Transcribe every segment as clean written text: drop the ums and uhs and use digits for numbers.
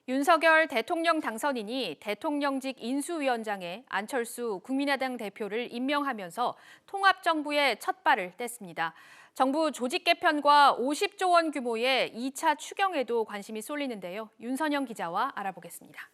윤석열 대통령 당선인이 대통령직 인수위원장에 안철수 국민의당 대표를 임명하면서 통합정부의 첫 발을 뗐습니다. 정부 조직 개편과 50조 원 규모의 2차 추경에도 관심이 쏠리는데요. 윤선영 기자와 알아보겠습니다.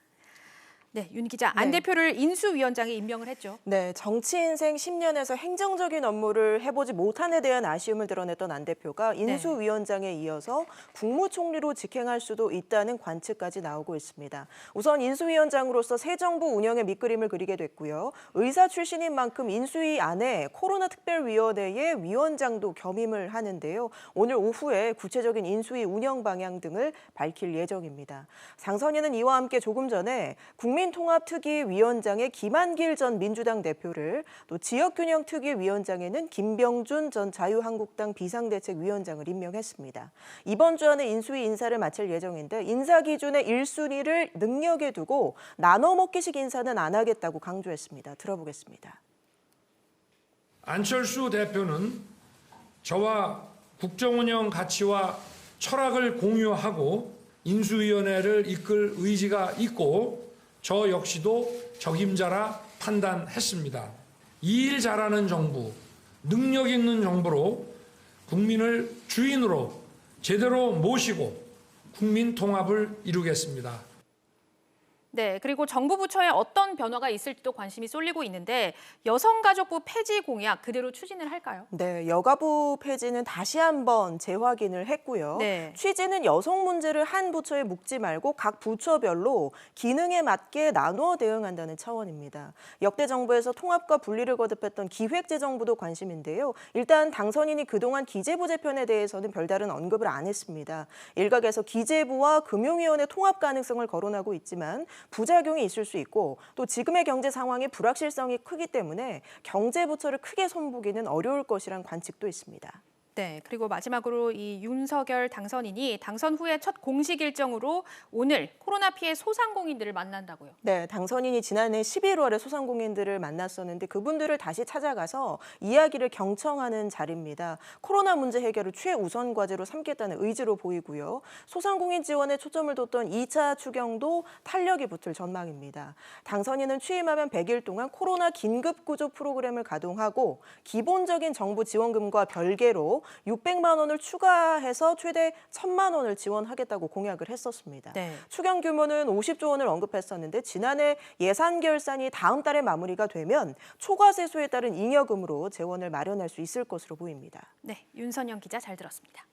네, 윤 기자, 안 대표를 인수위원장에 임명을 했죠. 네, 정치 인생 10년에서 행정적인 업무를 해보지 못한에 대한 아쉬움을 드러냈던 안 대표가 인수위원장에 이어서 국무총리로 직행할 수도 있다는 관측까지 나오고 있습니다. 우선 인수위원장으로서 새 정부 운영의 밑그림을 그리게 됐고요. 의사 출신인 만큼 인수위 안에 코로나 특별위원회의 위원장도 겸임을 하는데요. 오늘 오후에 구체적인 인수위 운영 방향 등을 밝힐 예정입니다. 당선인은 이와 함께 조금 전에 국민통합특위위원장의 김한길 전 민주당 대표를, 또 지역균형특위위원장에는 김병준 전 자유한국당 비상대책위원장을 임명했습니다. 이번 주 안에 인수위 인사를 마칠 예정인데 인사 기준의 1순위를 능력에 두고 나눠 먹기식 인사는 안 하겠다고 강조했습니다. 들어보겠습니다. 안철수 대표는 저와 국정운영 가치와 철학을 공유하고 인수위원회를 이끌 의지가 있고 저 역시도 적임자라 판단했습니다. 이 일 잘하는 정부, 능력 있는 정부로 국민을 주인으로 제대로 모시고 국민 통합을 이루겠습니다. 네, 그리고 정부 부처에 어떤 변화가 있을지도 관심이 쏠리고 있는데 여성가족부 폐지 공약 그대로 추진을 할까요? 네, 여가부 폐지는 다시 한번 재확인을 했고요. 취지는 여성 문제를 한 부처에 묶지 말고 각 부처별로 기능에 맞게 나누어 대응한다는 차원입니다. 역대 정부에서 통합과 분리를 거듭했던 기획재정부도 관심인데요. 일단 당선인이 그동안 기재부 재편에 대해서는 별다른 언급을 안 했습니다. 일각에서 기재부와 금융위원회 통합 가능성을 거론하고 있지만 부작용이 있을 수 있고 또 지금의 경제 상황의 불확실성이 크기 때문에 경제부처를 크게 손보기는 어려울 것이란 관측도 있습니다. 네, 그리고 마지막으로 이 윤석열 당선인이 당선 후에 첫 공식 일정으로 오늘 코로나 피해 소상공인들을 만난다고요. 네, 당선인이 지난해 11월에 소상공인들을 만났었는데 그분들을 다시 찾아가서 이야기를 경청하는 자리입니다. 코로나 문제 해결을 최우선 과제로 삼겠다는 의지로 보이고요. 소상공인 지원에 초점을 뒀던 2차 추경도 탄력이 붙을 전망입니다. 당선인은 취임하면 100일 동안 코로나 긴급구조 프로그램을 가동하고 기본적인 정부 지원금과 별개로 600만 원을 추가해서 최대 1,000만 원을 지원하겠다고 공약을 했었습니다. 추경 규모는 50조 원을 언급했었는데 지난해 예산 결산이 다음 달에 마무리가 되면 초과 세수에 따른 잉여금으로 재원을 마련할 수 있을 것으로 보입니다. 네, 윤선영 기자 잘 들었습니다.